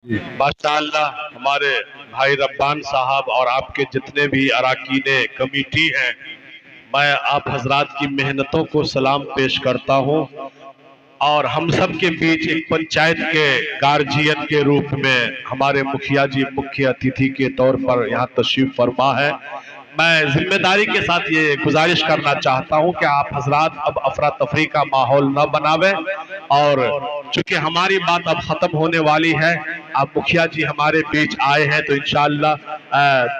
माशाअल्लाह हमारे भाई रब्बान साहब और आपके जितने भी अराकीने कमेटी हैं, मैं आप हजरात की मेहनतों को सलाम पेश करता हूं और हम सब के बीच एक पंचायत के गार्जियन के रूप में हमारे मुखिया जी मुख्य अतिथि के तौर पर यहाँ तशरीफ फरमा है। मैं जिम्मेदारी के साथ ये गुजारिश करना चाहता हूं कि आप हजरात अब अफरा तफरी का माहौल न बनावें और चूंकि हमारी बात अब खत्म होने वाली है, अब मुखिया जी हमारे बीच आए हैं तो इंशाअल्लाह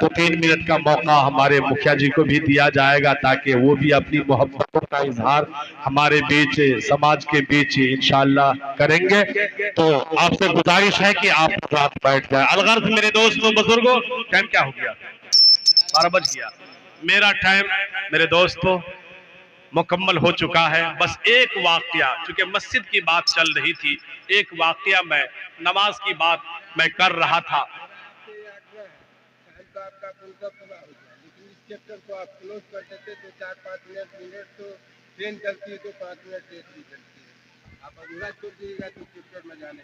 2-3 मिनट का मौका हमारे मुखिया जी को भी दिया जाएगा ताकि वो भी अपनी मोहब्बतों का इजहार हमारे बीच समाज के बीच इंशाअल्लाह करेंगे। तो आपसे गुजारिश है कि आप रात बैठ जाए। अलगर्ज मेरे दोस्तों बुजुर्गों, टाइम क्या हो गया? 12 बज गया। मेरा टाइम मेरे दोस्तों मुकम्मल हो चुका है। बस एक वाकया, चूंकि मस्जिद की बात चल रही थी, एक वाकया मैं नमाज की बात मैं कर रहा था। चैप्टर को आप क्लोज कर देते तो 4-5 मिनट तो ट्रेन चलती है तो 5 मिनट चलती है। आप अधूरा छोड़ दीजिएगा तो चैप्टर में जाने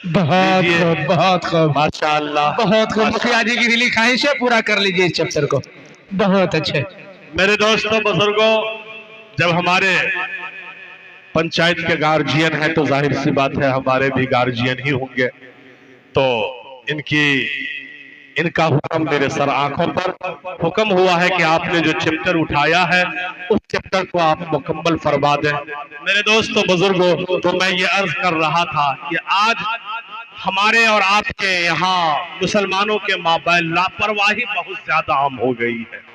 बहुत खूब माशाअल्लाह, बहुत खूब। मुखिया जी की दिली ख्वाहिश है, पूरा कर लीजिए इस चैप्टर को। बहुत अच्छे। मेरे दोस्तों बुजुर्गों, जब हमारे पंचायत के गार्जियन हैं तो जाहिर सी बात है हमारे भी गार्जियन ही होंगे। तो इनका हुक्म मेरे सर आंखों पर हुक्म हुआ है कि आपने जो चैप्टर उठाया है उस चैप्टर को आप मुकम्मल फरमा दें। मेरे दोस्तों बुजुर्गों, तो मैं ये अर्ज कर रहा था कि आज हमारे और आपके यहाँ मुसलमानों के माबैन लापरवाही बहुत ज्यादा आम हो गई है।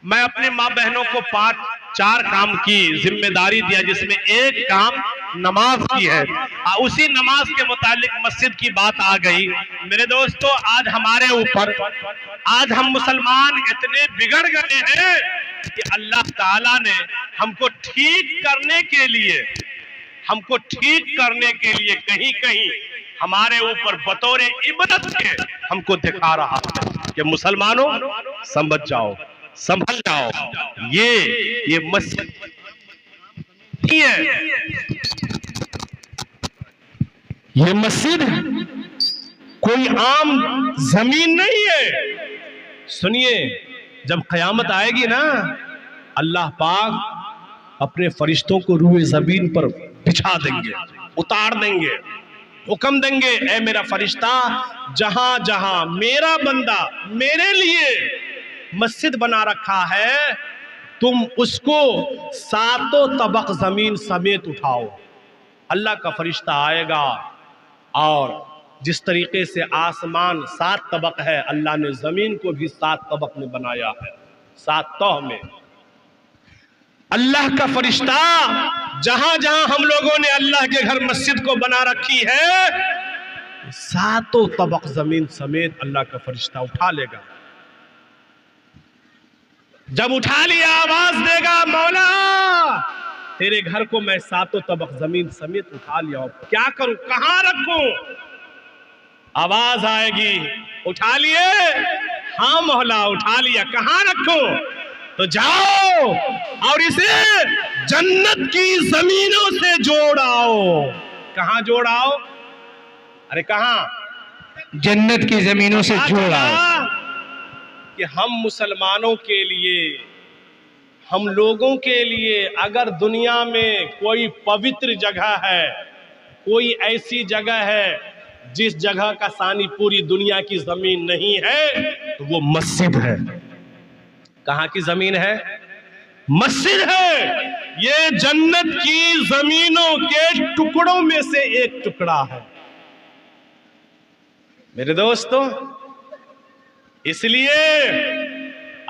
मैं अपने माँ बहनों को 5-4 काम की जिम्मेदारी दिया, जिसमें एक काम नमाज की है। उसी नमाज के मुतालिक मस्जिद की बात आ गई। मेरे दोस्तों, आज हमारे ऊपर, आज हम मुसलमान इतने बिगड़ गए हैं कि अल्लाह ताला ने हमको ठीक करने के लिए कहीं कहीं हमारे ऊपर बतौर इबरत के हमको दिखा रहा है कि मुसलमानों समझ जाओ, संभल जाओ। ये मस्जिद है, ये मस्जिद कोई आम जमीन नहीं है। सुनिए, जब कयामत आएगी ना, अल्लाह पाक अपने फरिश्तों को रूए जमीन पर बिछा देंगे, उतार देंगे, हुक्म देंगे, ऐ मेरा फरिश्ता, जहां जहां मेरा बंदा मेरे लिए मस्जिद बना रखा है, तुम उसको 7 तबक जमीन समेत उठाओ। अल्लाह का फरिश्ता आएगा और जिस तरीके से आसमान 7 तबक है, अल्लाह ने जमीन को भी 7 तबक में बनाया है, 7 तह में। अल्लाह का फरिश्ता जहां जहां हम लोगों ने अल्लाह के घर मस्जिद को बना रखी है, 7 तबक जमीन समेत अल्लाह का फरिश्ता उठा लेगा। जब उठा लिया, आवाज देगा, मौला तेरे घर को मैं 7 तबक जमीन समेत उठा लिया, क्या करूं, कहां रखूं? आवाज आएगी, उठा लिए? हाँ मौला उठा लिया, कहां रखूं? तो जाओ और इसे जन्नत की जमीनों से जोड़ाओ। कहां जोड़ाओ? अरे कहां? जन्नत की जमीनों से जोड़ाओ। कि हम मुसलमानों के लिए, हम लोगों के लिए अगर दुनिया में कोई पवित्र जगह है, कोई ऐसी जगह है जिस जगह का सानी पूरी दुनिया की जमीन नहीं है, तो वो मस्जिद है। कहां की जमीन है? मस्जिद है। ये जन्नत की जमीनों के टुकड़ों में से एक टुकड़ा है मेरे दोस्तों। इसलिए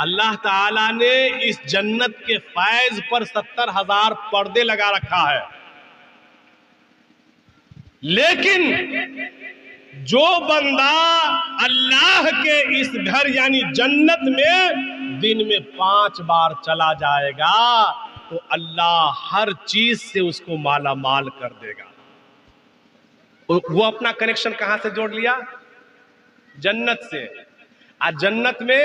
अल्लाह ताला ने इस जन्नत के फैज पर 70,000 पर्दे लगा रखा है, लेकिन जो बंदा अल्लाह के इस घर यानी जन्नत में दिन में 5 बार चला जाएगा तो अल्लाह हर चीज से उसको माला माल कर देगा। वो अपना कनेक्शन कहां से जोड़ लिया? जन्नत से। आज जन्नत में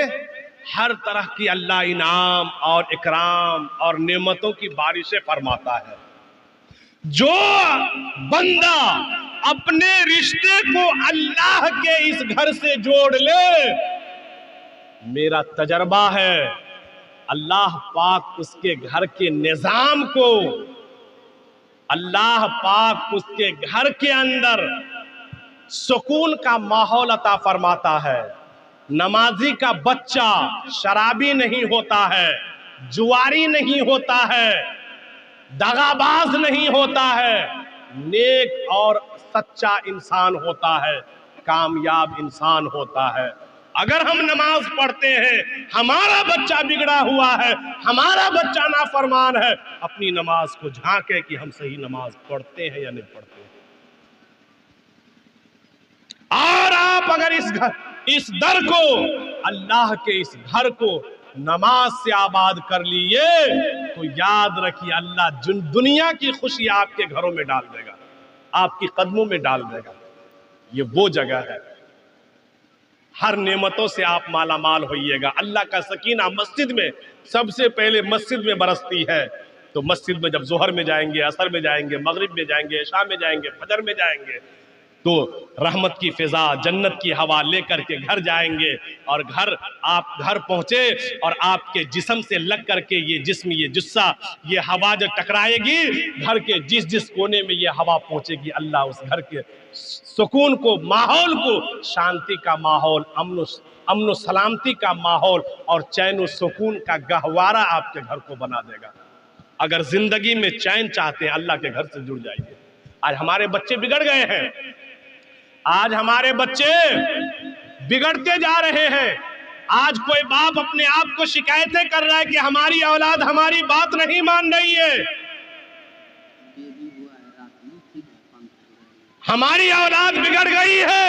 हर तरह की अल्लाह इनाम और इकराम और नेमतों की बारिशें फरमाता है। जो बंदा अपने रिश्ते को अल्लाह के इस घर से जोड़ ले। मेरा तजर्बा है, अल्लाह पाक उसके घर के निजाम को, अल्लाह पाक उसके घर के अंदर सुकून का माहौल अता फरमाता है। नमाजी का बच्चा शराबी नहीं होता है, जुआरी नहीं होता है, दगाबाज नहीं होता है, नेक और सच्चा इंसान होता है, कामयाब इंसान होता है। अगर हम नमाज पढ़ते हैं, हमारा बच्चा बिगड़ा हुआ है, हमारा बच्चा नाफरमान है, अपनी नमाज को झांके कि हम सही नमाज पढ़ते हैं या नहीं पढ़ते। और आप अगर इस दर को, अल्लाह के इस घर को नमाज से आबाद कर लिए तो याद रखिए अल्लाह दुनिया की खुशी आपके घरों में डाल देगा, आपकी कदमों में डाल देगा। ये वो जगह है, हर नेमतों से आप माला माल होइएगा। अल्लाह का सकीना मस्जिद में, सबसे पहले मस्जिद में बरसती है। तो मस्जिद में जब जोहर में जाएंगे, असर में जाएंगे, मगरिब में जाएंगे, इशा में जाएंगे, फजर में जाएंगे, तो रहमत की फिजा, जन्नत की हवा लेकर के घर जाएंगे। और आप घर पहुंचे और आपके जिस्म से लग करके ये जिस्म, ये जुस्सा, ये हवा जो टकराएगी, घर के जिस जिस कोने में ये हवा पहुंचेगी, अल्लाह उस घर के सुकून को, माहौल को, शांति का माहौल, अमन सलामती का माहौल और चैन और सुकून का गहवारा आपके घर को बना देगा। अगर जिंदगी में चैन चाहते हैं, अल्लाह के घर से जुड़ जाइए। आज हमारे बच्चे बिगड़ गए हैं, आज हमारे बच्चे बिगड़ते जा रहे हैं। आज कोई बाप अपने आप को शिकायतें कर रहा है कि हमारी औलाद हमारी बात नहीं मान रही है, हमारी औलाद बिगड़ गई है।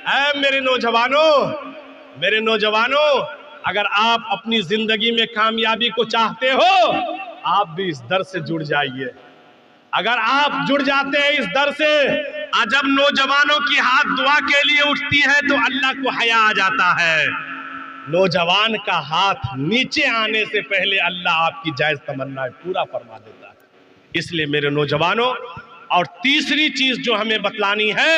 ऐ मेरे नौजवानों, अगर आप अपनी जिंदगी में कामयाबी को चाहते हो, आप भी इस दर से जुड़ जाइए। अगर आप जुड़ जाते हैं इस दर से, जब नौजवानों की हाथ दुआ के लिए उठती है तो अल्लाह को हया आ जाता है। नौजवान का हाथ नीचे आने से पहले अल्लाह आपकी जायज तमन्नाएं पूरा फरमा देता है। इसलिए मेरे नौजवानों, और तीसरी चीज जो हमें बतलानी है,